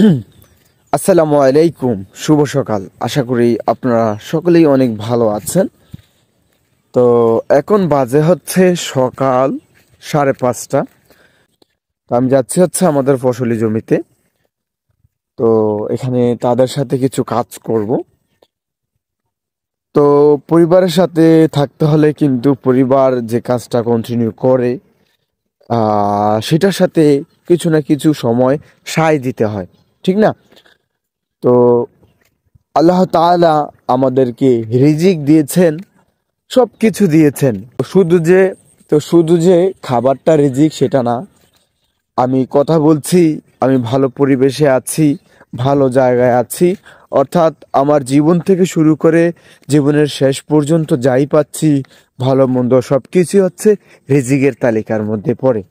আসসালামু আলাইকুম, শুভ সকাল। আশা করি আপনারা সকলেই অনেক ভালো আছেন। তো এখন বাজে হচ্ছে সকাল 5:30। তো আমি যাচ্ছি হচ্ছে আমাদের ফসলি জমিতে। তো এখানে তাদের সাথে কিছু কাজ করব। তো পরিবারের সাথে থাকতে হলে কিন্তু পরিবার যে কাজটা কন্টিনিউ করে সেটার সাথে কিছু না কিছু সময় সায় দিতে হয়, ঠিক না? তো আল্লাহ তাআলা আমাদেরকে রিজিক দিয়েছেন, সব কিছু দিয়েছেন। শুধু যে খাবারটা রিজিক সেটা না। আমি কথা বলছি, আমি ভালো পরিবেশে আছি, ভালো জায়গায় আছি, অর্থাৎ আমার জীবন থেকে শুরু করে জীবনের শেষ পর্যন্ত যাই পাচ্ছি, ভালো মন্দ সব কিছু হচ্ছে রিজিকের তালিকার মধ্যে পড়ে।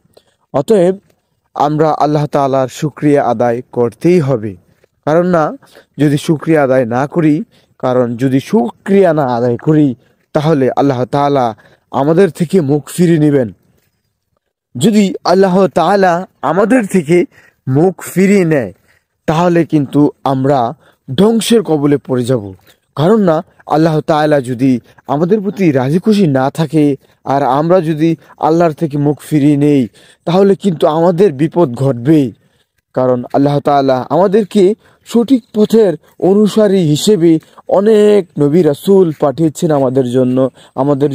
অতএব আমরা আল্লাহ তাআলার শুকরিয়া আদায় করতেই হবে। কারণ না, যদি শুকরিয়া আদায় না করি, কারণ যদি শুকরিয়া না আদায় করি, তাহলে আল্লাহ তাআলা আমাদের থেকে মুখ ফিরিয়ে নেবেন। যদি আল্লাহ তাআলা আমাদের থেকে মুখ ফিরিয়ে নেয়, তাহলে কিন্তু আমরা ধ্বংসের কবলে পড়ে যাব। কারণ না, আল্লাহ তাআলা যদি আমাদের প্রতি রাজি খুশি না থাকে আর আমরা যদি আল্লাহর থেকে মুখ ফিরিয়ে নেই, তাহলে কিন্তু আমাদের বিপদ ঘটবেই। কারণ আল্লাহ তাআলা আমাদেরকে সঠিক পথের অনুসারী হিসেবে অনেক নবী রাসূল পাঠিয়েছেন আমাদের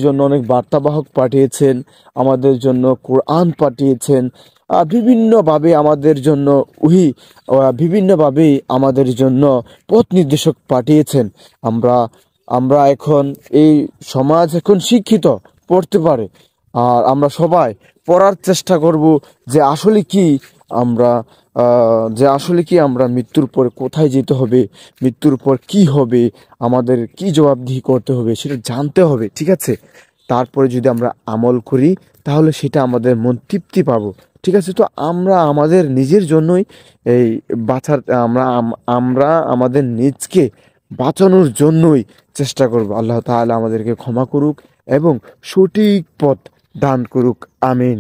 জন্য অনেক বার্তাবাহক পাঠিয়েছেন, আমাদের জন্য কোরআন পাঠিয়েছেন, বিভিন্নভাবে আমাদের জন্য বিভিন্নভাবে আমাদের জন্য পথ নির্দেশক পাঠিয়েছেন। আমরা আমরা এখন এই সমাজ এখন শিক্ষিত, পড়তে পারে। আর আমরা সবাই পড়ার চেষ্টা করব যে আসলে কি আমরা আমরা মৃত্যুর পর কোথায় যেতে হবে, মৃত্যুর পর কি হবে, আমাদের কি জবাবদিহি করতে হবে সেটা জানতে হবে, ঠিক আছে? তারপরে যদি আমরা আমল করি, তাহলে সেটা আমাদের মন তৃপ্তি পাবো, ঠিক আছে? তো আমরা আমাদের নিজের জন্যই এই বাঁচার আমরা আমাদের নিজকে বাঁচানোর জন্যই চেষ্টা করব। আল্লাহ তাআলা আমাদেরকে ক্ষমা করুক এবং সঠিক পথ দান করুক। আমিন।